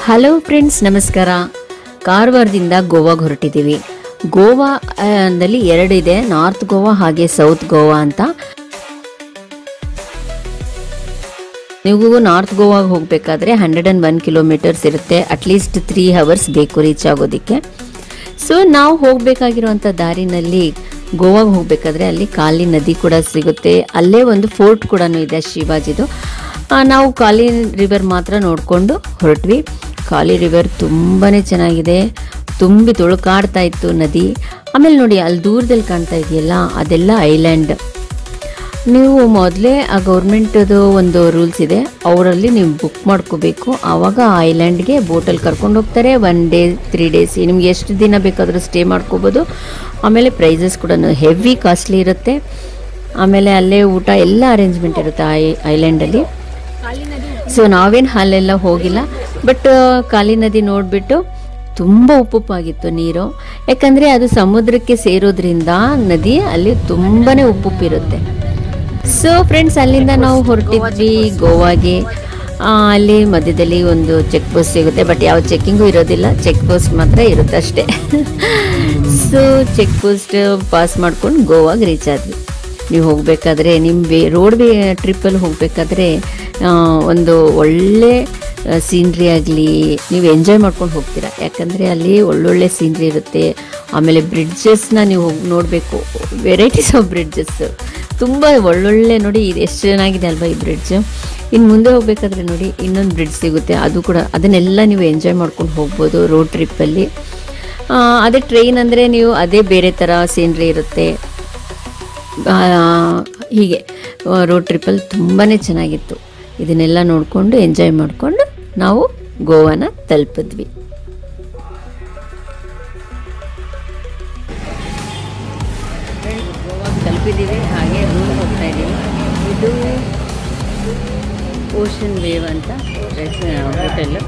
Hello friends, ನಮಸ್ಕಾರ. ಕಾರವಾರದಿಂದ ಗೋವಾಗೆ ಹೊರಟಿದ್ದೀವಿ. ಗೋವಾದಲ್ಲಿ ಎರಡಿದೆ, ನಾರ್ತ್ ಗೋವಾ ಹಾಗೆ ಸೌತ್ ಗೋವಾ ಅಂತ. ನೀವು ನಾರ್ತ್ ಗೋವಾಗೆ ಹೋಗಬೇಕಾದ್ರೆ 101 ಕಿಲೋಮೀಟರ್ಸ್ ಇರುತ್ತೆ. ಅಟ್ಲೀಸ್ಟ್ 3 ಅವರ್ಸ್ ಬೇಕು ರೀಚ್ ಆಗೋದಕ್ಕೆ. ಸೊ ನಾವು ಹೋಗಬೇಕಾಗಿರುವಂಥ ದಾರಿನಲ್ಲಿ ಗೋವಾಗೆ ಹೋಗಬೇಕಾದ್ರೆ ಅಲ್ಲಿ ಕಾಲಿ ನದಿ ಕೂಡ ಸಿಗುತ್ತೆ. ಅಲ್ಲೇ ಒಂದು ಫೋರ್ಟ್ ಕೂಡ ಇದೆ, ಶಿವಾಜಿದು. ನಾವು ಕಾಲಿ ರಿವರ್ ಮಾತ್ರ ನೋಡಿಕೊಂಡು ಹೊರಟ್ವಿ. ಕಾಲಿ ರಿವರ್ ತುಂಬಾ ಚೆನ್ನಾಗಿದೆ, ತುಂಬಿ ತುಳುಕಾಡ್ತಾ ಇತ್ತು ನದಿ. ಆಮೇಲೆ ನೋಡಿ, ಅಲ್ಲಿ ದೂರದಲ್ಲಿ ಕಾಣ್ತಾ ಇದೆಯಲ್ಲ, ಅದೆಲ್ಲ ಐಲ್ಯಾಂಡ್. ನೀವು ಮೊದಲೇ ಆ ಗೌರ್ಮೆಂಟದು ಒಂದು ರೂಲ್ಸ್ ಇದೆ, ಅವರಲ್ಲಿ ನೀವು ಬುಕ್ ಮಾಡ್ಕೋಬೇಕು. ಆವಾಗ ಆ ಐಲ್ಯಾಂಡ್ಗೆ ಬೋಟಲ್ಲಿ ಕರ್ಕೊಂಡು ಹೋಗ್ತಾರೆ. 1 ಡೇ 3 ಡೇಸ್ ನಿಮ್ಗೆ ಎಷ್ಟು ದಿನ ಬೇಕಾದರೂ ಸ್ಟೇ ಮಾಡ್ಕೋಬೋದು. ಆಮೇಲೆ ಪ್ರೈಸಸ್ ಕೂಡ ಹೆವಿ ಕಾಸ್ಟ್ಲಿ ಇರುತ್ತೆ. ಆಮೇಲೆ ಅಲ್ಲೇ ಊಟ ಎಲ್ಲ ಅರೇಂಜ್ಮೆಂಟ್ ಇರುತ್ತೆ ಐಲ್ಯಾಂಡಲ್ಲಿ. ಸೊ ನಾವೇನು ಅಲ್ಲೆಲ್ಲ ಹೋಗಿಲ್ಲ, ಬಟ್ ಕಾಲಿ ನದಿ ನೋಡಿಬಿಟ್ಟು ತುಂಬ ಉಪ್ಪುಪ್ಪಾಗಿತ್ತು ನೀರು. ಯಾಕಂದರೆ ಅದು ಸಮುದ್ರಕ್ಕೆ ಸೇರೋದ್ರಿಂದ ನದಿ ಅಲ್ಲಿ ತುಂಬಾ ಉಪ್ಪುಪ್ಪಿರುತ್ತೆ. ಸೊ ಫ್ರೆಂಡ್ಸ್, ಅಲ್ಲಿಂದ ನಾವು ಹೊರಟಿದ್ವಿ ಗೋವಾಗೆ. ಅಲ್ಲಿ ಮಧ್ಯದಲ್ಲಿ ಒಂದು ಚೆಕ್ ಪೋಸ್ಟ್ ಸಿಗುತ್ತೆ, ಬಟ್ ಯಾವ ಚೆಕ್ಕಿಂಗು ಇರೋದಿಲ್ಲ, ಚೆಕ್ ಪೋಸ್ಟ್ ಮಾತ್ರ ಇರುತ್ತೆ ಅಷ್ಟೇ. ಸೊ ಚೆಕ್ ಪೋಸ್ಟ್ ಪಾಸ್ ಮಾಡ್ಕೊಂಡು ಗೋವಾಗೆ ರೀಚ್ ಆದ್ವಿ. ನೀವು ಹೋಗಬೇಕಾದ್ರೆ ನಿಮ್ಮ ರೋಡ್ವೇ ಟ್ರಿಪ್ಪಲ್ಲಿ ಹೋಗಬೇಕಾದ್ರೆ ಒಂದು ಒಳ್ಳೆ ಸೀನ್ರಿ ಆಗಲಿ ನೀವು ಎಂಜಾಯ್ ಮಾಡ್ಕೊಂಡು ಹೋಗ್ತೀರಾ. ಯಾಕಂದರೆ ಅಲ್ಲಿ ಒಳ್ಳೊಳ್ಳೆ ಸೀನ್ರಿ ಇರುತ್ತೆ. ಆಮೇಲೆ ಬ್ರಿಡ್ಜಸ್ನ ನೀವು ನೋಡಬೇಕು, ವೆರೈಟೀಸ್ ಆಫ್ ಬ್ರಿಡ್ಜಸ್ ತುಂಬ ಒಳ್ಳೊಳ್ಳೆ. ನೋಡಿ, ಇದು ಎಷ್ಟು ಚೆನ್ನಾಗಿದೆ ಅಲ್ವಾ ಈ ಬ್ರಿಡ್ಜ್. ಇನ್ನು ಮುಂದೆ ಹೋಗಬೇಕಾದ್ರೆ ನೋಡಿ, ಇನ್ನೊಂದು ಬ್ರಿಡ್ಜ್ ಸಿಗುತ್ತೆ, ಅದು ಕೂಡ ಅದನ್ನೆಲ್ಲ ನೀವು ಎಂಜಾಯ್ ಮಾಡ್ಕೊಂಡು ಹೋಗ್ಬೋದು ರೋಡ್ ಟ್ರಿಪ್ಪಲ್ಲಿ. ಅದೇ ಟ್ರೈನ್ ಅಂದರೆ ನೀವು ಅದೇ ಬೇರೆ ಥರ ಸೀನ್ರಿ ಇರುತ್ತೆ. ಹೀಗೆ ರೋಡ್ ಟ್ರಿಪ್ಪಲ್ಲಿ ತುಂಬಾ ಚೆನ್ನಾಗಿತ್ತು. ಇದನ್ನೆಲ್ಲ ನೋಡಿಕೊಂಡು ಎಂಜಾಯ್ ಮಾಡಿಕೊಂಡು ನಾವು ಗೋವಾನ ತಲುಪಿದ್ವಿ. ಗೋವಾಗೆ ತಲುಪಿದ್ದೀವಿ. ಹಾಗೆ ರೂಮ್ ಹೋಗ್ತಾ ಇದ್ದೀವಿ. ಇದು ಓಷನ್ ವೇವ್ ಅಂತ ಹೋಟೆಲ್ಲು.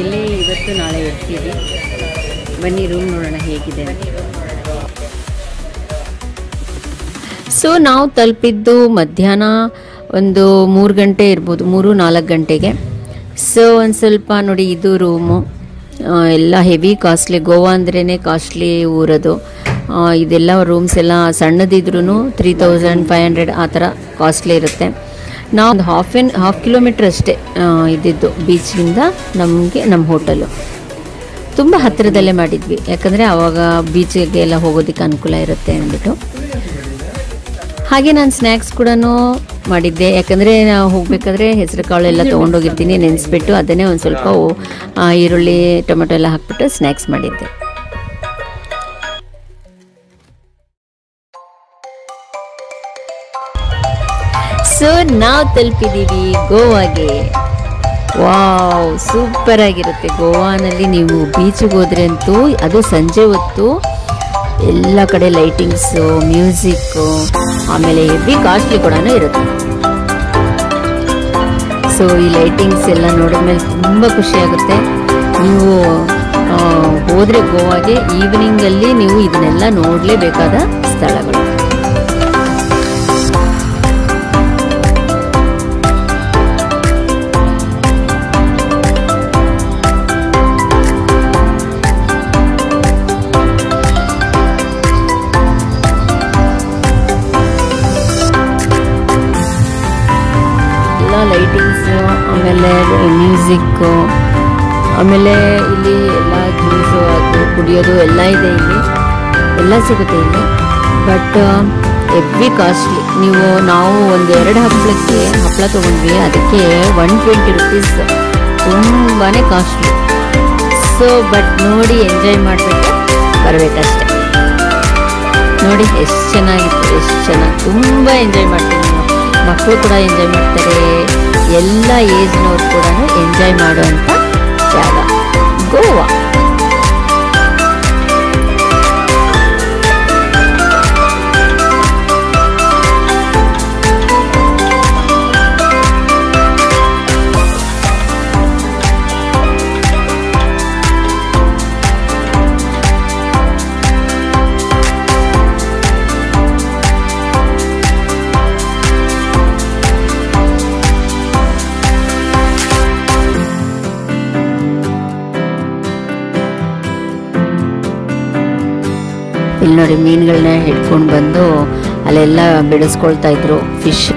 ಇಲ್ಲಿ ಇವತ್ತು ನಾಳೆ ಇರ್ತೀವಿ. ಬನ್ನಿ ರೂಮ್ ನೋಡೋಣ ಹೇಗಿದೆ. ಸೊ ನಾವು ತಲುಪಿದ್ದು ಮಧ್ಯಾಹ್ನ ಒಂದು 3 ಗಂಟೆ ಇರ್ಬೋದು, 3-4 ಗಂಟೆಗೆ. ಸೊ ಒಂದು ಸ್ವಲ್ಪ ನೋಡಿ, ಇದು ರೂಮು ಎಲ್ಲ ಹೆವಿ ಕಾಸ್ಟ್ಲಿ. ಗೋವಾ ಅಂದ್ರೇ ಕಾಸ್ಟ್ಲಿ ಊರದು. ಇದೆಲ್ಲ ರೂಮ್ಸ್ ಎಲ್ಲ ಸಣ್ಣದಿದ್ರೂ 3500 ಆ ಥರ ಕಾಸ್ಟ್ಲಿ ಇರುತ್ತೆ. ನಾವು ಒಂದು ಹಾಫ್ ಕಿಲೋಮೀಟ್ರ್ ಅಷ್ಟೇ ಇದ್ದಿದ್ದು ಬೀಚಿಂದ ನಮ್ಮ ಹೋಟೆಲು. ತುಂಬ ಹತ್ತಿರದಲ್ಲೇ ಮಾಡಿದ್ವಿ, ಯಾಕಂದರೆ ಆವಾಗ ಬೀಚಿಗೆ ಎಲ್ಲ ಹೋಗೋದಕ್ಕೆ ಅನುಕೂಲ ಇರುತ್ತೆ ಅಂದ್ಬಿಟ್ಟು. ಹಾಗೆ ನಾನು ಸ್ನ್ಯಾಕ್ಸ್ ಕೂಡ ಮಾಡಿದ್ದೆ, ಯಾಕಂದರೆ ನಾವು ಹೋಗಬೇಕಾದ್ರೆ ಹೆಸರು ಕಾಳು ಎಲ್ಲ ತೊಗೊಂಡೋಗಿರ್ತೀನಿ, ನೆನೆಸ್ಬಿಟ್ಟು ಅದನ್ನೇ ಒಂದು ಸ್ವಲ್ಪ ಈರುಳ್ಳಿ ಟೊಮೆಟೊ ಎಲ್ಲ ಹಾಕ್ಬಿಟ್ಟು ಸ್ನ್ಯಾಕ್ಸ್ ಮಾಡಿದ್ದೆ. ಸೊ ನಾವು ತಲುಪಿದ್ದೀವಿ ಗೋವಾಗೆ. ವಾವ್, ಸೂಪರ್ ಆಗಿರುತ್ತೆ. ಗೋವಾನಲ್ಲಿ ನೀವು ಬೀಚಿಗೆ ಹೋದ್ರೆ ಅಂತೂ, ಅದು ಸಂಜೆ ಹೊತ್ತು ಎಲ್ಲ ಕಡೆ ಲೈಟಿಂಗ್ಸು, ಮ್ಯೂಸಿಕ್ಕು, ಆಮೇಲೆ ಹೆವಿ ಕಾಸ್ಟ್ಲಿ ಕೂಡ ಇರುತ್ತೆ. ಸೊ ಈ ಲೈಟಿಂಗ್ಸ್ ಎಲ್ಲ ನೋಡಿದ್ಮೇಲೆ ತುಂಬ ಖುಷಿಯಾಗುತ್ತೆ. ನೀವು ಹೋದರೆ ಗೋವಾಗೆ ಈವ್ನಿಂಗಲ್ಲಿ ನೀವು ಇದನ್ನೆಲ್ಲ ನೋಡಲೇಬೇಕಾದ ಸ್ಥಳಗಳು. ಲೈಟಿಂಗ್ಸು, ಆಮೇಲೆ ಮ್ಯೂಸಿಕ್ಕು, ಆಮೇಲೆ ಇಲ್ಲಿ ಎಲ್ಲ ಜ್ಯೂಸು, ಅದು ಕುಡಿಯೋದು ಎಲ್ಲ ಇದೆ. ಇಲ್ಲಿ ಎಲ್ಲ ಸಿಗುತ್ತೆ ಇಲ್ಲಿ, ಬಟ್ ಹೆವಿ ಕಾಸ್ಟ್ಲಿ. ನಾವು ಒಂದು 2 ಹಪ್ಪಳ ತೊಗೊಂಡ್ವಿ, ಅದಕ್ಕೆ 120 ರುಪೀಸ್. ತುಂಬಾ ಕಾಸ್ಟ್ಲಿ. ಸೊ ಬಟ್ ನೋಡಿ, ಎಂಜಾಯ್ ಮಾಡಿಬಿಟ್ಟು ಬರಬೇಕಷ್ಟೆ. ನೋಡಿ ಎಷ್ಟು ಚೆನ್ನಾಗಿತ್ತು, ಎಷ್ಟು ಚೆನ್ನಾಗಿ, ತುಂಬ ಎಂಜಾಯ್ ಮಾಡ್ತೀವಿ. ಮಕ್ಕಳು ಕೂಡ ಎಂಜಾಯ್ ಮಾಡ್ತಾರೆ, ಎಲ್ಲ ಏಜ್ನವ್ರು ಕೂಡ ಎಂಜಾಯ್ ಮಾಡುವಂಥ ಜಾಗ ಗೋವಾ. ಇಲ್ಲಿ ನೋಡಿ ಮೀನುಗಳನ್ನ ಹಿಡ್ಕೊಂಡು ಬಂದು ಅಲ್ಲೆಲ್ಲ ಬೆಳೆಸ್ಕೊಳ್ತಾ ಇದ್ರು ಫಿಶ್.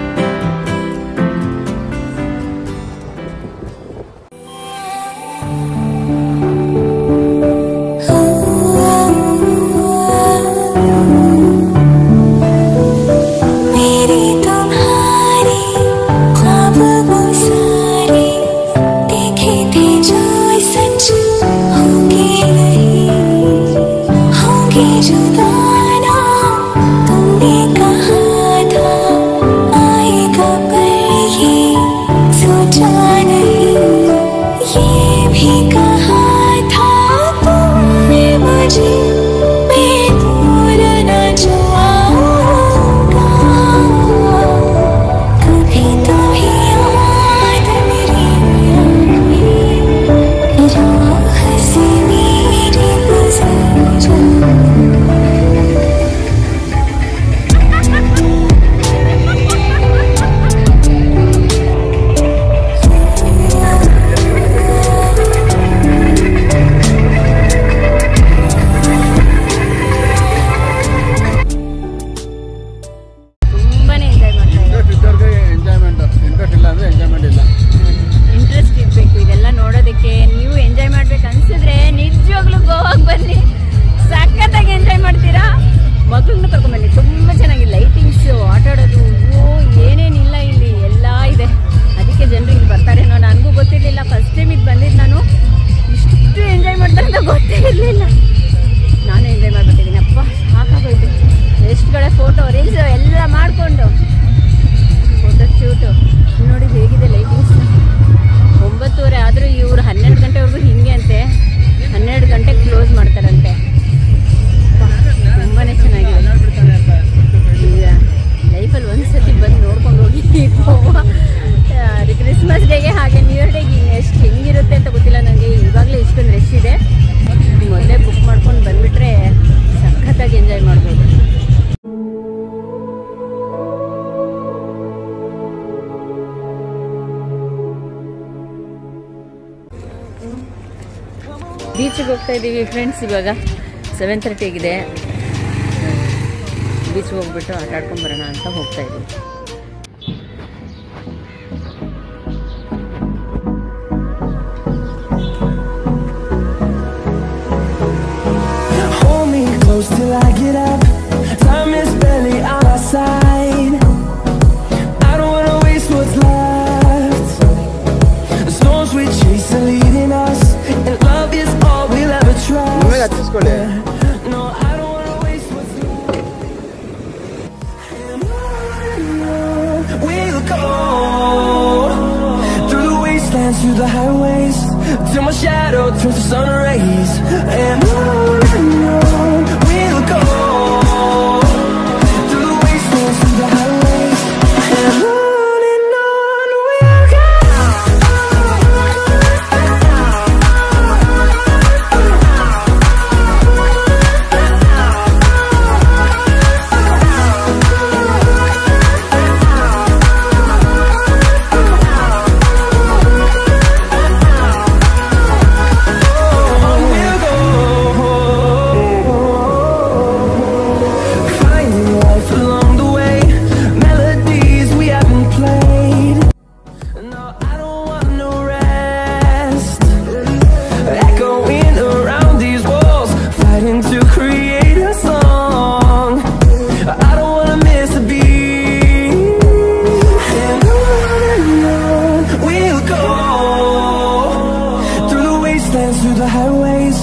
ಬೀಚಿಗೆ ಹೋಗ್ತಾ ಇದ್ದೀವಿ ಫ್ರೆಂಡ್ಸ್. ಇವಾಗ 7:30 ಆಗಿದೆ. ಬೀಚ್ಗೆ ಹೋಗ್ಬಿಟ್ಟು ಆಟ ಆಡ್ಕೊಂಡು ಬರೋಣ ಅಂತ ಹೋಗ್ತಾ ಇದ್ದೀವಿ. Till I get up, time is barely on our side. I don't wanna waste what's left. The storms we chase are leading us, and love is all we'll ever trust. No, I don't wanna waste what's left. And on we'll go, through the wastelands, through the highways, till my shadow turns to sun rays. And on we'll go, through the wastelands, through the highways, and on we'll go. Through the highways,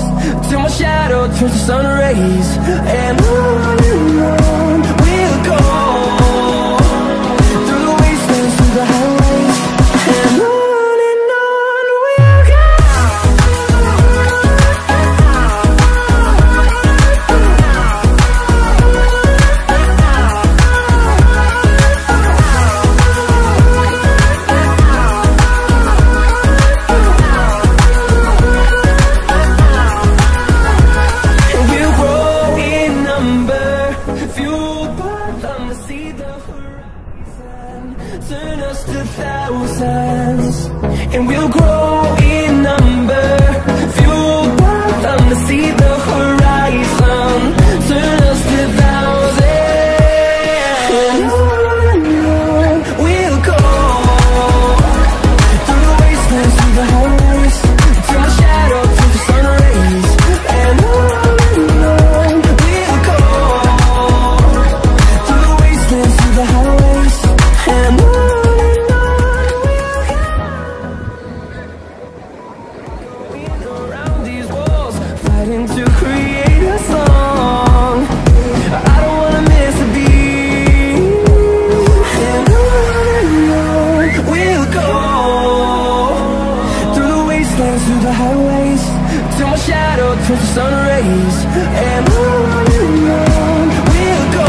till my shadow turns to sun rays. And on we'll go, through the wastelands, through the highways, and on we'll go. We'll grow in wastelands, through the highways, till my shadow turns to sun rays. And on we'll go,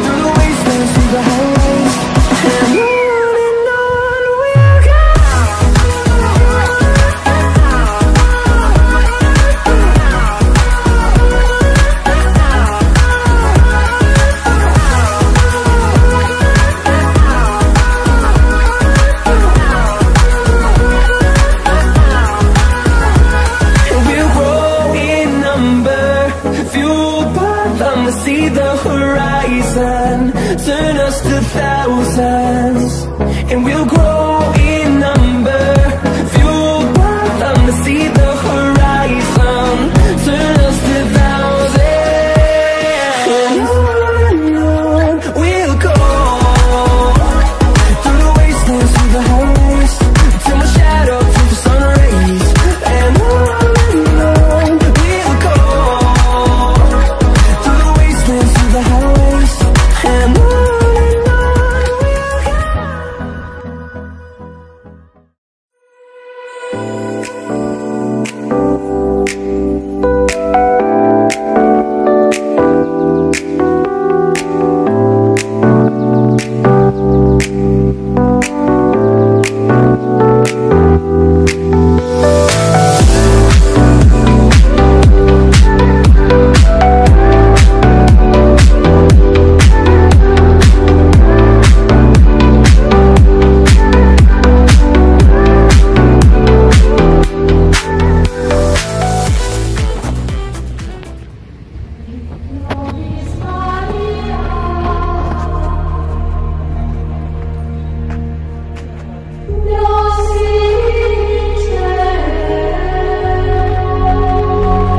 through the wastelands, through the highways, and on we'll go. See the horizon, turn us to thousands, and we'll grow in number, fueled by them to see the horizon, turn us to thousands, and on we'll go, through the wastelands, through the highways, till my shadow turns to sun rays, and on we'll go, through the highways, and on we'll go.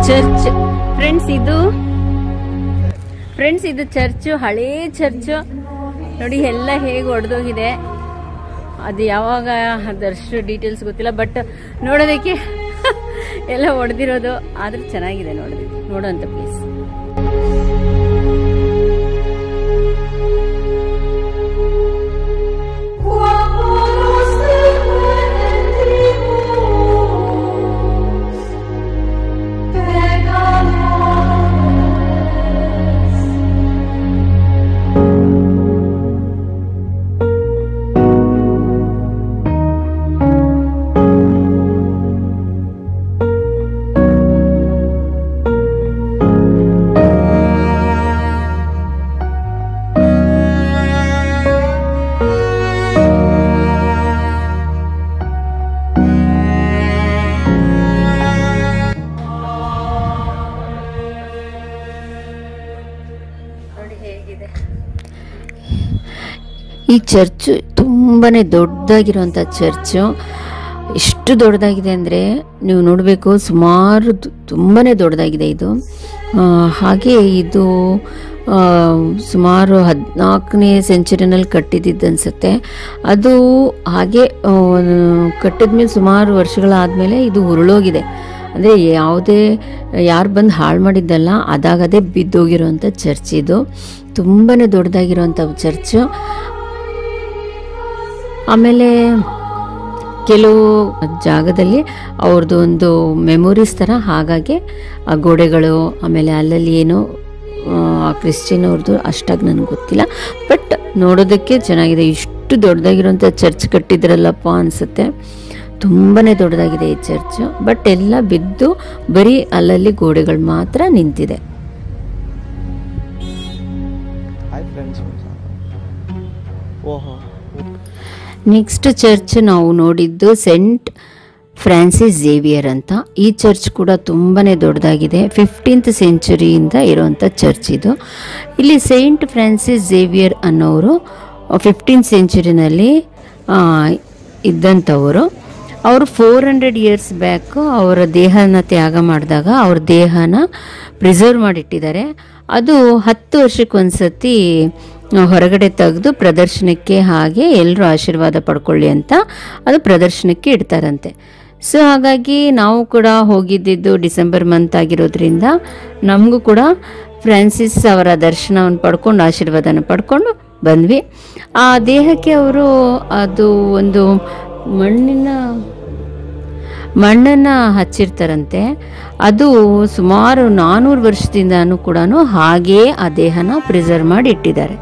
Church friends, ಇದು church, ಹಳೇ church ನೋಡಿ, ಎಲ್ಲ ಹೇಗೆ ಒಡೆದೋಗಿದೆ. ಅದು ಯಾವಾಗ ಅದಷ್ಟು details ಗೊತ್ತಿಲ್ಲ, but ನೋಡೋದಕ್ಕೆ ಎಲ್ಲ ಒಡೆದಿರೋದು, ಆದ್ರೂ ಚೆನ್ನಾಗಿದೆ ನೋಡೋಂಥ ಪ್ಲೇಸ್. ಈ ಚರ್ಚು ತುಂಬಾನೇ ದೊಡ್ಡದಾಗಿರುವಂಥ ಚರ್ಚು. ಎಷ್ಟು ದೊಡ್ಡದಾಗಿದೆ ಅಂದರೆ ನೀವು ನೋಡಬೇಕು, ಸುಮಾರು ತುಂಬಾನೇ ದೊಡ್ಡದಾಗಿದೆ ಇದು. ಹಾಗೆ ಇದು ಸುಮಾರು 14ನೇ ಸೆಂಚುರಿನಲ್ಲಿ ಕಟ್ಟಿದ್ದನ್ಸುತ್ತೆ. ಅದು ಹಾಗೆ ಕಟ್ಟಿದ್ಮೇಲೆ ಸುಮಾರು ವರ್ಷಗಳಾದಮೇಲೆ ಇದು ಉರುಳೋಗಿದೆ. ಅಂದರೆ ಯಾರು ಬಂದು ಹಾಳು ಮಾಡಿದ್ದಲ್ಲ, ಅದಾಗದೇ ಬಿದ್ದೋಗಿರೋವಂಥ ಚರ್ಚ್ ಇದು. ತುಂಬಾ ದೊಡ್ಡದಾಗಿರೋವಂಥ ಚರ್ಚು. ಆಮೇಲೆ ಕೆಲವು ಜಾಗದಲ್ಲಿ ಅವ್ರದ್ದು ಒಂದು ಮೆಮೊರೀಸ್ ಥರ, ಹಾಗಾಗಿ ಆ ಗೋಡೆಗಳು, ಆಮೇಲೆ ಅಲ್ಲಲ್ಲಿ ಏನೋ ಕ್ರಿಶ್ಚಿಯನ್ ಅವ್ರದ್ದು ಅಷ್ಟಾಗಿ ನನಗೆ ಗೊತ್ತಿಲ್ಲ, ಬಟ್ ನೋಡೋದಕ್ಕೆ ಚೆನ್ನಾಗಿದೆ. ಇಷ್ಟು ದೊಡ್ಡದಾಗಿರೋಂಥ ಚರ್ಚ್ ಕಟ್ಟಿದ್ರಲ್ಲಪ್ಪ ಅನಿಸುತ್ತೆ. ತುಂಬಾ ದೊಡ್ಡದಾಗಿದೆ ಈ ಚರ್ಚು, ಬಟ್ ಎಲ್ಲ ಬಿದ್ದು ಬರೀ ಅಲ್ಲಲ್ಲಿ ಗೋಡೆಗಳು ಮಾತ್ರ ನಿಂತಿದೆ. ನೆಕ್ಸ್ಟ್ ಚರ್ಚ್ ನಾವು ನೋಡಿದ್ದು ಸೆಂಟ್ ಫ್ರಾನ್ಸಿಸ್ ಝೇವಿಯರ್ ಅಂತ. ಈ ಚರ್ಚ್ ಕೂಡ ತುಂಬಾ ದೊಡ್ಡದಾಗಿದೆ. 15th ಸೆಂಚುರಿಯಿಂದ ಇರುವಂಥ ಚರ್ಚ್ ಇದು. ಇಲ್ಲಿ ಸೆಂಟ್ ಫ್ರಾನ್ಸಿಸ್ ಝೇವಿಯರ್ ಅನ್ನೋರು 15th ಸೆಂಚುರಿನಲ್ಲಿ ಇದ್ದಂಥವರು. ಅವರು 400 years ಬ್ಯಾಕ್ ಅವರ ದೇಹನ ತ್ಯಾಗ ಮಾಡಿದಾಗ ಅವ್ರ ದೇಹನ ಪ್ರಿಸರ್ವ್ ಮಾಡಿಟ್ಟಿದ್ದಾರೆ. ಅದು 10 ವರ್ಷಕ್ಕೊಂದ್ಸತಿ ಹೊರಗಡೆ ತೆಗೆದು ಪ್ರದರ್ಶನಕ್ಕೆ, ಹಾಗೆ ಎಲ್ಲರೂ ಆಶೀರ್ವಾದ ಪಡ್ಕೊಳ್ಳಿ ಅಂತ ಅದು ಪ್ರದರ್ಶನಕ್ಕೆ ಇಡ್ತಾರಂತೆ. ಸೊ ಹಾಗಾಗಿ ನಾವು ಕೂಡ ಹೋಗಿದ್ದಿದ್ದು ಡಿಸೆಂಬರ್ ಮಂತ್ ಆಗಿರೋದ್ರಿಂದ ನಮಗೂ ಕೂಡ ಫ್ರಾನ್ಸಿಸ್ ಅವರ ದರ್ಶನವನ್ನು ಪಡ್ಕೊಂಡು ಆಶೀರ್ವಾದನ ಪಡ್ಕೊಂಡು ಬಂದ್ವಿ. ಆ ದೇಹಕ್ಕೆ ಅವರು ಅದು ಒಂದು ಮಣ್ಣಿನ ಮಣ್ಣನ್ನು ಹಚ್ಚಿರ್ತಾರಂತೆ. ಅದು ಸುಮಾರು 400 ವರ್ಷದಿಂದನೂ ಕೂಡ ಹಾಗೇ ಆ ದೇಹನ ಪ್ರಿಸರ್ವ್ ಮಾಡಿ ಇಟ್ಟಿದ್ದಾರೆ.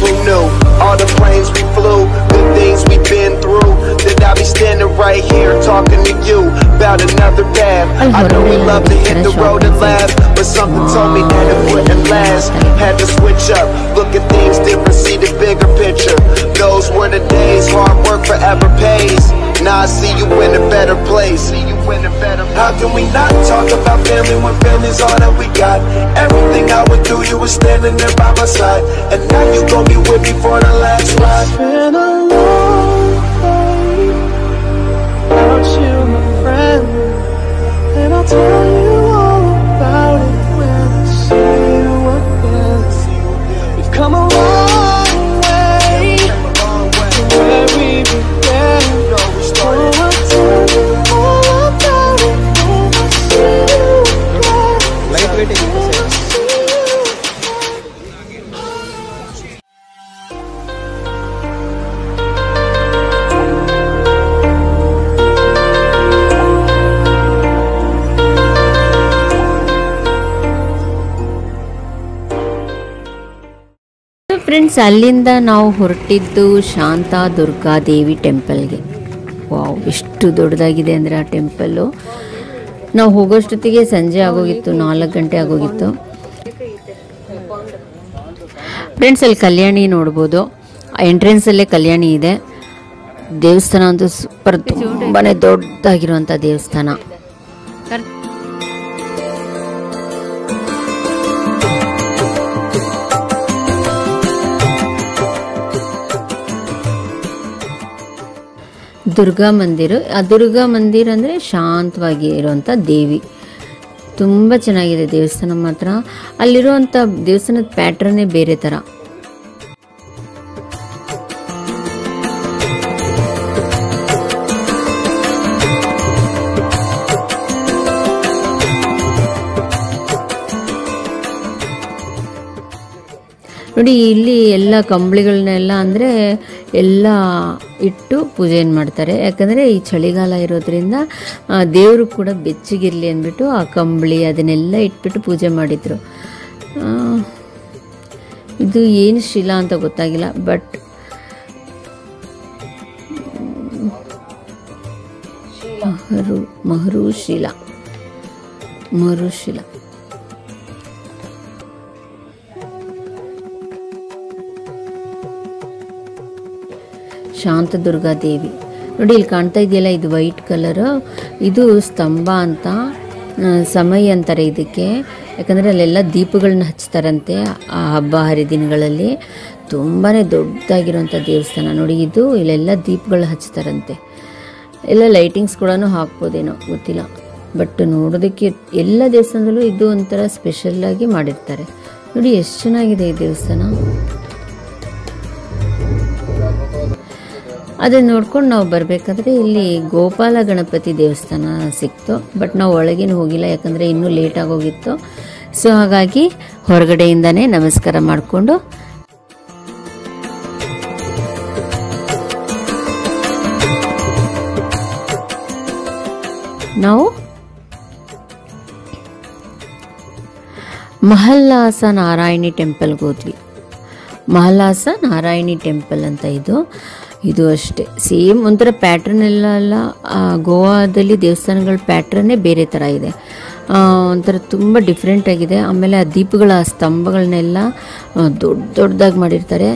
Who knew all the planes we flew, the things we've been through, that I'll be standing right here talking to you about another path. I know we love to hit the road and laugh, but something told me that it wouldn't last. Had to switch up, look at things different, see the bigger picture. Those were the days, hard work forever pays. Now I see you in a better place. How can we not talk about family when family's all that we got? Everything I went through, you were standing there by my side, and now you gon' be with me for the last ride. It's been a long day without you, my friend, and I'll tell you all about it when I see you again. We've come a long way from where we began. Oh, I'll tell you all about it when I see you again. Lightweight When I see you again. Friends, ಅಲ್ಲಿಂದ ನಾವು ಹೊರಟಿದ್ದು ಶಾಂತಾ ದುರ್ಗಾ ದೇವಿ ಟೆಂಪಲ್ಗೆ. Wow, ಎಷ್ಟು ದೊಡ್ಡದಾಗಿದೆ ಅಂದರೆ ಆ temple. ನಾವು ಹೋಗೋಷ್ಟೊತ್ತಿಗೆ ಸಂಜೆ ಆಗೋಗಿತ್ತು, 4 ಗಂಟೆ ಆಗೋಗಿತ್ತು. ಫ್ರೆಂಡ್ಸ್, ಅಲ್ಲಿ ಕಲ್ಯಾಣಿ ನೋಡ್ಬೋದು. ಎಂಟ್ರೆನ್ಸಲ್ಲೇ ಕಲ್ಯಾಣಿ ಇದೆ. ದೇವಸ್ಥಾನ ಅಂತೂ ಸೂಪರ್, ತುಂಬಾ ದೊಡ್ಡದಾಗಿರುವಂಥ ದೇವಸ್ಥಾನ. ದುರ್ಗಾ ಮಂದಿರ. ಆ ದುರ್ಗಾ ಮಂದಿರ ಅಂದರೆ ಶಾಂತವಾಗಿ ಇರುವಂಥ ದೇವಿ. ತುಂಬ ಚೆನ್ನಾಗಿದೆ ದೇವಸ್ಥಾನ ಮಾತ್ರ. ಅಲ್ಲಿರುವಂಥ ದೇವಸ್ಥಾನದ ಪ್ಯಾಟ್ರನ್ನೇ ಬೇರೆ ಥರ. ನೋಡಿ, ಇಲ್ಲಿ ಎಲ್ಲ ಕಂಬಳಿಗಳನ್ನೆಲ್ಲ ಅಂದರೆ ಎಲ್ಲ ಇಟ್ಟು ಪೂಜೆಯನ್ನು ಮಾಡ್ತಾರೆ. ಯಾಕಂದರೆ ಈ ಚಳಿಗಾಲ ಇರೋದ್ರಿಂದ ದೇವರು ಕೂಡ ಬೆಚ್ಚಗಿರಲಿ ಅಂದ್ಬಿಟ್ಟು ಆ ಕಂಬಳಿ ಅದನ್ನೆಲ್ಲ ಇಟ್ಬಿಟ್ಟು ಪೂಜೆ ಮಾಡಿದರು. ಇದು ಏನು ಶಿಲಾ ಅಂತ ಗೊತ್ತಾಗಿಲ್ಲ, ಬಟ್ ಮರುಶಿಲಾ. ಶಾಂತ ದುರ್ಗಾ ದೇವಿ ನೋಡಿ, ಇಲ್ಲಿ ಕಾಣ್ತಾ ಇದೆಯಲ್ಲ, ಇದು ವೈಟ್ ಕಲರ್. ಇದು ಸ್ತಂಭ ಅಂತ, ಸಮಯ ಅಂತಾರೆ ಇದಕ್ಕೆ. ಯಾಕಂದರೆ ಅಲ್ಲೆಲ್ಲ ದೀಪಗಳನ್ನ ಹಚ್ತಾರಂತೆ ಆ ಹಬ್ಬ ಹರಿದಿನಗಳಲ್ಲಿ. ತುಂಬಾ ದೊಡ್ಡದಾಗಿರುವಂಥ ದೇವಸ್ಥಾನ ನೋಡಿ ಇದು. ಇಲ್ಲೆಲ್ಲ ದೀಪಗಳು ಹಚ್ತಾರಂತೆ. ಎಲ್ಲ ಲೈಟಿಂಗ್ಸ್ ಕೂಡ ಹಾಕ್ಬೋದೇನೋ ಗೊತ್ತಿಲ್ಲ, ಬಟ್ ನೋಡೋದಕ್ಕೆ ಎಲ್ಲ ದೇವಸ್ಥಾನದಲ್ಲೂ ಇದು ಒಂಥರ ಸ್ಪೆಷಲ್ಲಾಗಿ ಮಾಡಿರ್ತಾರೆ. ನೋಡಿ ಎಷ್ಟು ಚೆನ್ನಾಗಿದೆ ಈ ದೇವಸ್ಥಾನ. ಅದನ್ನು ನೋಡ್ಕೊಂಡು ನಾವು ಬರಬೇಕಾದ್ರೆ ಇಲ್ಲಿ ಗೋಪಾಲ ಗಣಪತಿ ದೇವಸ್ಥಾನ ಸಿಕ್ತು. ಬಟ್ ನಾವು ಒಳಗೇನು ಹೋಗಿಲ್ಲ, ಯಾಕಂದರೆ ಇನ್ನೂ ಲೇಟ್ ಆಗೋಗಿತ್ತು. ಸೊ ಹಾಗಾಗಿ ಹೊರಗಡೆಯಿಂದನೇ ನಮಸ್ಕಾರ ಮಾಡಿಕೊಂಡು ನಾವು ಮಹಲ್ಲಾಸ ನಾರಾಯಣಿ ಟೆಂಪಲ್ಗೆ ಹೋದ್ವಿ. ಮಹಲ್ಲಾಸ ನಾರಾಯಣಿ ಟೆಂಪಲ್ ಅಂತ ಇದು ಅಷ್ಟೇ ಸೇಮ್ ಒಂಥರ ಪ್ಯಾಟ್ರನ್ ಎಲ್ಲ ಗೋವಾದಲ್ಲಿ ದೇವಸ್ಥಾನಗಳ ಪ್ಯಾಟ್ರನ್ನೇ ಬೇರೆ ಥರ ಇದೆ. ಒಂಥರ ತುಂಬ ಡಿಫ್ರೆಂಟ್ ಆಗಿದೆ. ಆಮೇಲೆ ಆ ದೀಪಗಳ ಸ್ತಂಭಗಳನ್ನೆಲ್ಲ ದೊಡ್ಡದಾಗಿ ಮಾಡಿರ್ತಾರೆ.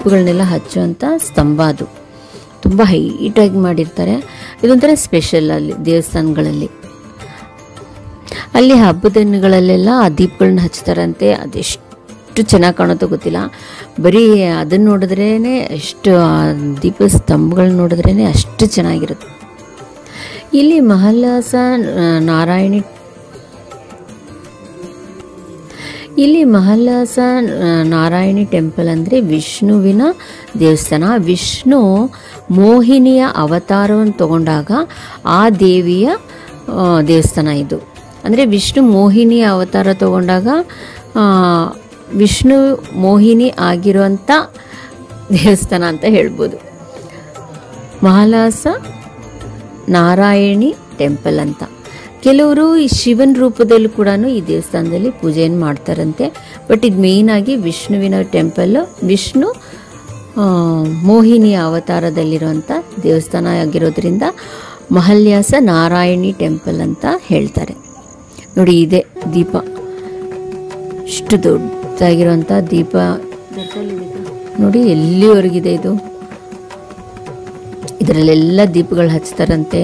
ದೀಪಗಳನ್ನೆಲ್ಲ ಹಚ್ಚುವಂಥ ಸ್ತಂಭ, ಅದು ತುಂಬ ಹೈಟಾಗಿ ಮಾಡಿರ್ತಾರೆ. ಇದೊಂಥರ ಸ್ಪೆಷಲ್ ಅಲ್ಲಿ ದೇವಸ್ಥಾನಗಳಲ್ಲಿ. ಅಲ್ಲಿ ಹಬ್ಬದ ದಿನಗಳಲ್ಲೆಲ್ಲ ಆ ದೀಪಗಳನ್ನ ಹಚ್ತಾರಂತೆ. ಅದೆಷ್ಟು ಚೆನ್ನಾಗಿ ಕಾಣುತ್ತೋ ಗೊತ್ತಿಲ್ಲ. ಬರೀ ಅದನ್ನು ನೋಡಿದ್ರೇ ಎಷ್ಟು ದೀಪ ಸ್ತಂಭಗಳನ್ನ ನೋಡಿದ್ರೇ ಅಷ್ಟು ಚೆನ್ನಾಗಿರುತ್ತೆ. ಇಲ್ಲಿ ಮಹಲ್ಲಾಸ ನಾರಾಯಣಿ ಇಲ್ಲಿ ಮಹಾಲ್ಯಾಸ ನಾರಾಯಣಿ ಟೆಂಪಲ್ ಅಂದರೆ ವಿಷ್ಣುವಿನ ದೇವಸ್ಥಾನ. ವಿಷ್ಣು ಮೋಹಿನಿಯ ಅವತಾರವನ್ನು ತಗೊಂಡಾಗ ಆ ದೇವಿಯ ದೇವಸ್ಥಾನ ಇದು. ಅಂದರೆ ವಿಷ್ಣು ಮೋಹಿನಿಯ ಅವತಾರ ತಗೊಂಡಾಗ ವಿಷ್ಣು ಮೋಹಿನಿ ಆಗಿರುವಂಥ ದೇವಸ್ಥಾನ ಅಂತ ಹೇಳ್ಬೋದು. ಮಹಾಲ್ಯಾಸ ನಾರಾಯಣಿ ಟೆಂಪಲ್ ಅಂತ. ಕೆಲವರು ಈ ಶಿವನ ರೂಪದಲ್ಲೂ ಕೂಡ ಈ ದೇವಸ್ಥಾನದಲ್ಲಿ ಪೂಜೆಯನ್ನು ಮಾಡ್ತಾರಂತೆ. ಬಟ್ ಇದು ಮೇಯ್ನಾಗಿ ವಿಷ್ಣುವಿನ ಟೆಂಪಲ್. ವಿಷ್ಣು ಮೋಹಿನಿಯ ಅವತಾರದಲ್ಲಿರುವಂಥ ದೇವಸ್ಥಾನ ಆಗಿರೋದ್ರಿಂದ ಮಹಾಲ್ಯಾಸ ನಾರಾಯಣಿ ಟೆಂಪಲ್ ಅಂತ ಹೇಳ್ತಾರೆ. ನೋಡಿ, ಇದೆ ದೀಪ, ಇಷ್ಟು ದೊಡ್ಡದಾಗಿರುವಂಥ ದೀಪ ನೋಡಿ, ಎಲ್ಲಿವರೆಗಿದೆ ಇದು. ಇದರಲ್ಲೆಲ್ಲ ದೀಪಗಳು ಹಚ್ತಾರಂತೆ.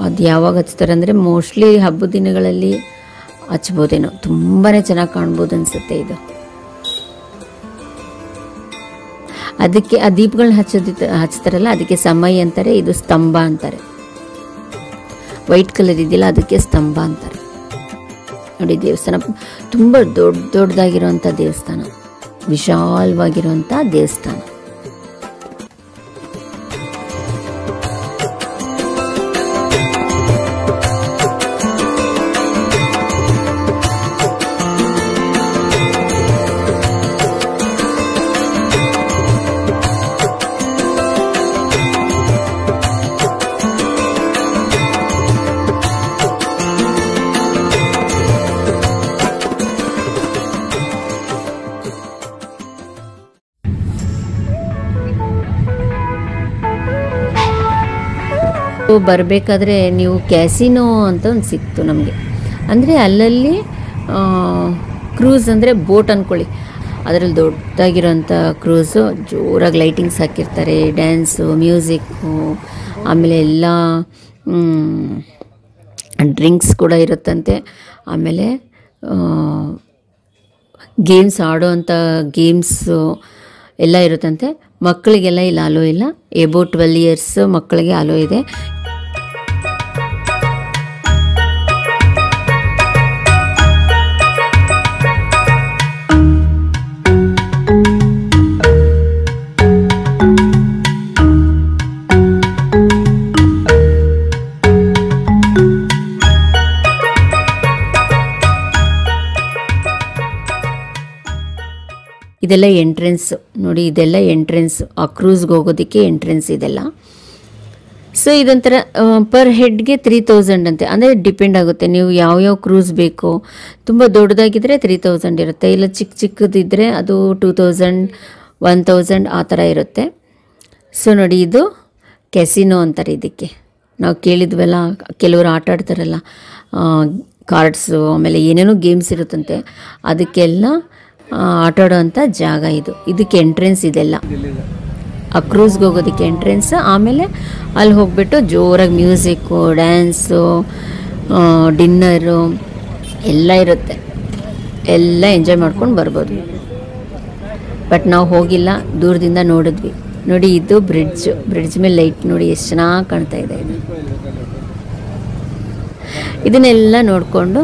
ಅದು ಯಾವಾಗ ಹಚ್ತಾರೆ ಅಂದರೆ ಮೋಸ್ಟ್ಲಿ ಹಬ್ಬದ ದಿನಗಳಲ್ಲಿ ಹಚ್ಬೋದೇನೋ. ತುಂಬಾ ಚೆನ್ನಾಗಿ ಕಾಣ್ಬೋದು ಅನಿಸುತ್ತೆ ಇದು. ಅದಕ್ಕೆ ಆ ದೀಪಗಳನ್ನ ಹಚ್ತಾರಲ್ಲ, ಅದಕ್ಕೆ ಸಮಯ ಅಂತಾರೆ, ಇದು ಸ್ತಂಭ ಅಂತಾರೆ. ವೈಟ್ ಕಲರ್ ಇದೆಯಲ್ಲ, ಅದಕ್ಕೆ ಸ್ತಂಭ ಅಂತಾರೆ. ನೋಡಿ, ದೇವಸ್ಥಾನ ತುಂಬ ದೊಡ್ಡದಾಗಿರುವಂಥ ದೇವಸ್ಥಾನ, ವಿಶಾಲವಾಗಿರುವಂಥ ದೇವಸ್ಥಾನ. ಬರಬೇಕಾದ್ರೆ ನೀವು ಕ್ಯಾಸಿನೋ ಅಂತ ಒಂದು ಸಿಕ್ತು ನಮಗೆ. ಅಂದರೆ ಅಲ್ಲಲ್ಲಿ ಕ್ರೂಸ್ ಅಂದರೆ ಬೋಟ್ ಅಂದ್ಕೊಳ್ಳಿ, ಅದರಲ್ಲಿ ದೊಡ್ಡದಾಗಿರೋಂಥ ಕ್ರೂಸು, ಜೋರಾಗಿ ಲೈಟಿಂಗ್ಸ್ ಹಾಕಿರ್ತಾರೆ, ಡ್ಯಾನ್ಸು, ಮ್ಯೂಸಿಕ್ಕು, ಆಮೇಲೆ ಎಲ್ಲ ಡ್ರಿಂಕ್ಸ್ ಕೂಡ ಇರುತ್ತಂತೆ. ಆಮೇಲೆ ಗೇಮ್ಸ್ ಆಡೋವಂಥ ಗೇಮ್ಸು ಎಲ್ಲ ಇರುತ್ತಂತೆ. ಮಕ್ಕಳಿಗೆಲ್ಲ ಇಲ್ಲಿ ಅಲೋ ಇಲ್ಲ. ಎಬೋ 12 years ಮಕ್ಕಳಿಗೆ ಅಲೋ ಇದೆ. ಇದೆಲ್ಲ ಎಂಟ್ರೆನ್ಸ್ ನೋಡಿ, ಇದೆಲ್ಲ ಎಂಟ್ರೆನ್ಸ್. ಆ ಕ್ರೂಸ್ಗೆ ಹೋಗೋದಕ್ಕೆ ಎಂಟ್ರೆನ್ಸ್ ಇದೆಲ್ಲ. ಸೊ ಇದೊಂಥರ ಪರ್ ಹೆಡ್ಗೆ 3000 ಅಂತೆ. ಅಂದರೆ ಡಿಪೆಂಡ್ ಆಗುತ್ತೆ, ನೀವು ಯಾವ್ಯಾವ ಕ್ರೂಸ್ ಬೇಕೋ. ತುಂಬ ದೊಡ್ಡದಾಗಿದ್ದರೆ 3000 ಇರುತ್ತೆ, ಇಲ್ಲ ಚಿಕ್ಕದಿದ್ದರೆ ಅದು 2000, 1000 ಆ ಥರ ಇರುತ್ತೆ. ಸೊ ನೋಡಿ, ಇದು ಕ್ಯಾಸಿನೋ ಅಂತಾರೆ ಇದಕ್ಕೆ. ನಾವು ಕೇಳಿದ್ವಲ್ಲ, ಕೆಲವರು ಆಟ ಆಡ್ತಾರಲ್ಲ ಕಾರ್ಡ್ಸು, ಆಮೇಲೆ ಏನೇನೋ ಗೇಮ್ಸ್ ಇರುತ್ತಂತೆ, ಅದಕ್ಕೆಲ್ಲ ಆಟಾಡೋವಂಥ ಜಾಗ ಇದು. ಇದಕ್ಕೆ ಎಂಟ್ರೆನ್ಸ್ ಇದೆಲ್ಲ, ಆ ಕ್ರೂಸ್ಗೆ ಹೋಗೋದಕ್ಕೆ ಎಂಟ್ರೆನ್ಸ್. ಆಮೇಲೆ ಅಲ್ಲಿ ಹೋಗ್ಬಿಟ್ಟು ಜೋರಾಗಿ ಮ್ಯೂಸಿಕ್ಕು, ಡ್ಯಾನ್ಸು, ಡಿನ್ನರು ಎಲ್ಲ ಇರುತ್ತೆ. ಎಲ್ಲ ಎಂಜಾಯ್ ಮಾಡ್ಕೊಂಡು ಬರ್ಬೋದು. ಬಟ್ ನಾವು ಹೋಗಿಲ್ಲ, ದೂರದಿಂದ ನೋಡಿದ್ವಿ. ನೋಡಿ, ಇದು ಬ್ರಿಡ್ಜ್ ಮೇಲೆ ಲೈಟ್ ನೋಡಿ ಎಷ್ಟು ಚೆನ್ನಾಗಿ ಕಾಣ್ತಾ ಇದೆ. ಇದನ್ನೆಲ್ಲ ನೋಡಿಕೊಂಡು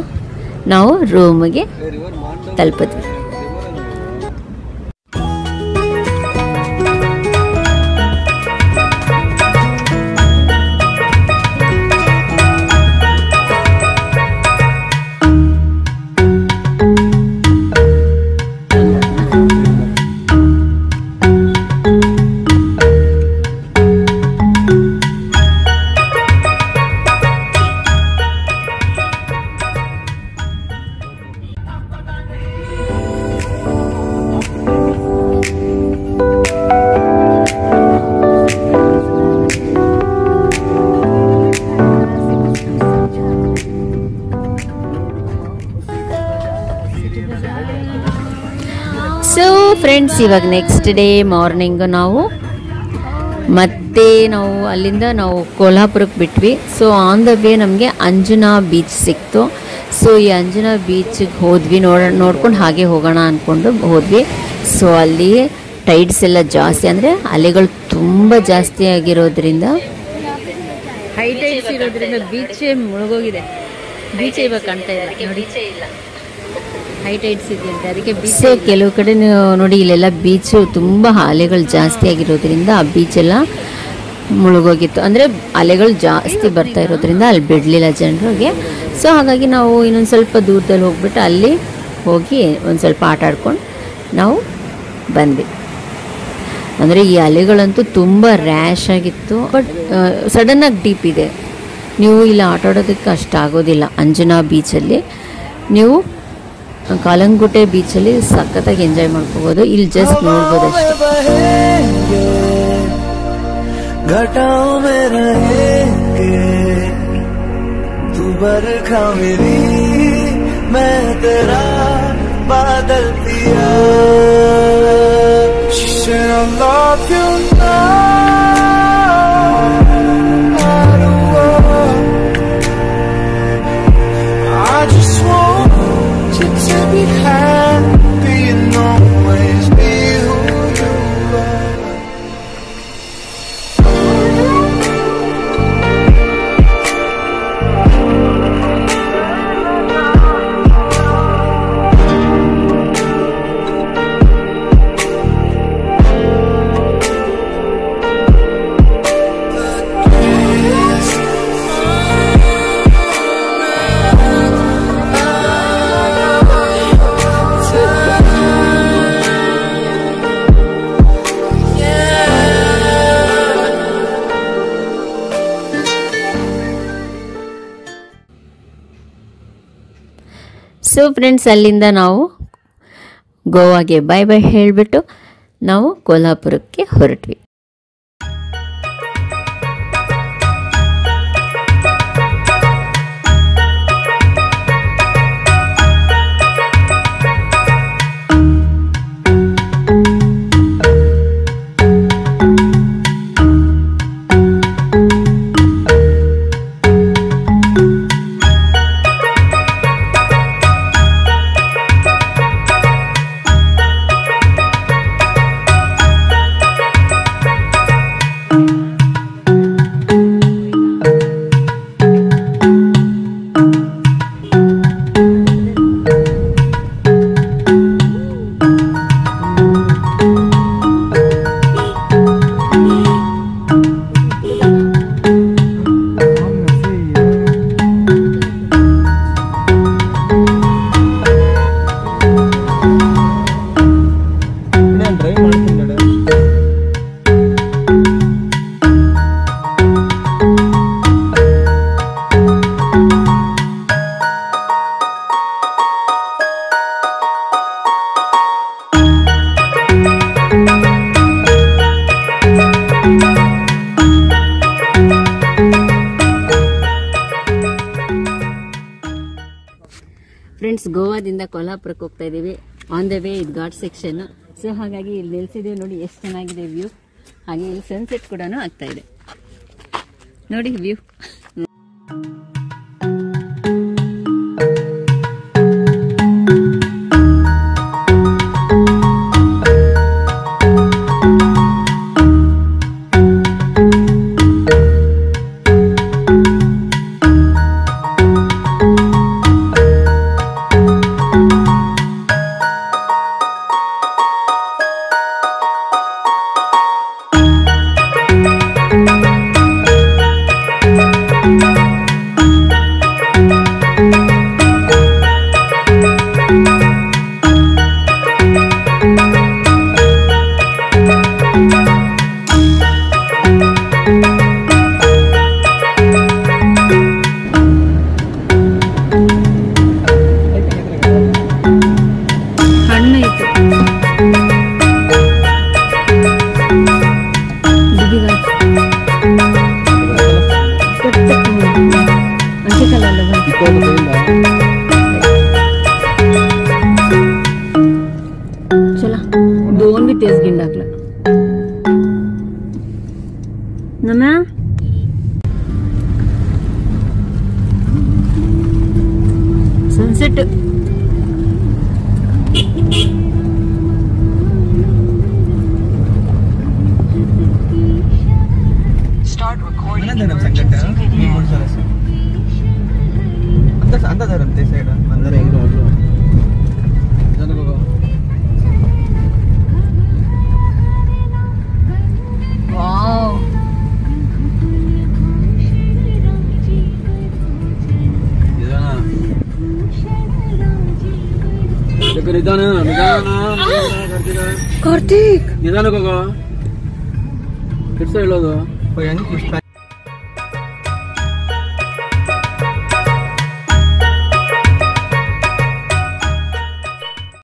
ನಾವು ರೂಮಿಗೆ ತಲುಪಿದ್ವಿ. ಸೊ ಫ್ರೆಂಡ್ಸ್, ಇವಾಗ ನೆಕ್ಸ್ಟ್ ಡೇ ಮಾರ್ನಿಂಗ್ ನಾವು ಅಲ್ಲಿಂದ ನಾವು ಕೋಲ್ಹಾಪುರಕ್ಕೆ ಬಿಟ್ವಿ. ಸೊ ಆನ್ ದ ವೇ ನಮಗೆ ಅಂಜನಾ ಬೀಚ್ ಸಿಕ್ತು. ಸೊ ಈ ಅಂಜನಾ ಬೀಚಿಗೆ ಹೋದ್ವಿ, ನೋಡ್ಕೊಂಡು ಹಾಗೆ ಹೋಗೋಣ ಅಂದ್ಕೊಂಡು ಹೋದ್ವಿ. ಸೊ ಅಲ್ಲಿ ಟೈಡ್ಸ್ ಎಲ್ಲ ಜಾಸ್ತಿ, ಅಂದರೆ ಅಲೆಗಳು ತುಂಬ ಜಾಸ್ತಿ ಆಗಿರೋದ್ರಿಂದ, ಹೈ ಟೈಡ್ಸ್ ಇರೋದ್ರಿಂದ ಬೀಚೇ ಮುಳುಗೋಗಿದೆ. ಬೀಚೇ ಇವಾಗ ಕಾಣ್ತಾ ಇದೆ ನೋಡಿ. ಹೈಟೈಟ್ಸ್ ಇದೆಯಂತೆ, ಅದಕ್ಕೆ ಬೀಚ್. ಕೆಲವು ಕಡೆ ನೋಡಿ ಇಲ್ಲೆಲ್ಲ ಬೀಚು ತುಂಬ ಅಲೆಗಳು ಜಾಸ್ತಿ ಆಗಿರೋದ್ರಿಂದ ಆ ಬೀಚೆಲ್ಲ ಮುಳುಗೋಗಿತ್ತು. ಅಂದರೆ ಅಲೆಗಳು ಜಾಸ್ತಿ ಬರ್ತಾ ಇರೋದ್ರಿಂದ ಅಲ್ಲಿ ಬಿಡಲಿಲ್ಲ ಜನರಿಗೆ. ಸೊ ಹಾಗಾಗಿ ನಾವು ಇನ್ನೊಂದು ಸ್ವಲ್ಪ ದೂರದಲ್ಲಿ ಹೋಗ್ಬಿಟ್ಟು ಅಲ್ಲಿ ಹೋಗಿ ಒಂದು ಸ್ವಲ್ಪ ಆಟ ಆಡ್ಕೊಂಡು ನಾವು ಬಂದ್ವಿ. ಅಂದರೆ ಈ ಅಲೆಗಳಂತೂ ತುಂಬ ರ್ಯಾಶ್ ಆಗಿತ್ತು. ಬಟ್ ಸಡನ್ನಾಗಿ ಡೀಪ್ ಇದೆ. ನೀವು ಇಲ್ಲಿ ಆಟ ಆಡೋದಕ್ಕೆ ಅಷ್ಟಾಗೋದಿಲ್ಲ. ಅಂಜನಾ ಬೀಚಲ್ಲಿ ನೀವು ಕಾಲಂಗುಟೆ ಬೀಚಲ್ಲಿ ಸಖತ್ತಾಗಿ ಎಂಜಾಯ್ ಮಾಡ್ಕೋಬೋದು. ಇಲ್ಲಿ ಜಸ್ಟ್ ನೋಡ್ಬೋದು ಅಷ್ಟೇ. घटाओं में रहेंगे तू बरखा मेरी मैं तेरा बादल पिया Should I love you now I just want you to be happy and always be who you are so friends, ಅಲ್ಲಿಂದ ನಾವು ಗೋವಾಗೆ ಬೈ ಬೈ ಹೇಳಿಬಿಟ್ಟು ನಾವು ಕೊಲ್ಹಾಪುರಕ್ಕೆ ಹೊರಟ್ವಿ. ಫ್ರೆಂಡ್ಸ್, ಗೋವಾದಿಂದ ಕೊಲ್ಹಾಪುರಕ್ಕೆ ಹೋಗ್ತಾ ಇದ್ದೀವಿ. ಆನ್ ದ ವೇ ಇದು ಘಾಟ್ ಸೆಕ್ಷನ್. ಸೊ ಹಾಗಾಗಿ ಇಲ್ಲಿ ನಿಲ್ಸಿದ್ದೀವಿ. ನೋಡಿ ಎಷ್ಟು ಚೆನ್ನಾಗಿದೆ ವ್ಯೂ. ಹಾಗೆ ಇಲ್ಲಿ ಸನ್ಸೆಟ್ ಕೂಡ ಆಗ್ತಾ ಇದೆ. ನೋಡಿ ವ್ಯೂ. चला 2 भी तेज गिंड टाकला ना सनसेट अंत सैड अंदर ಕಾರ್ತಿಕ್ ನಿಧಾನಕ್ಕೆ ಹೋಗೋ. ಹೇಳೋದು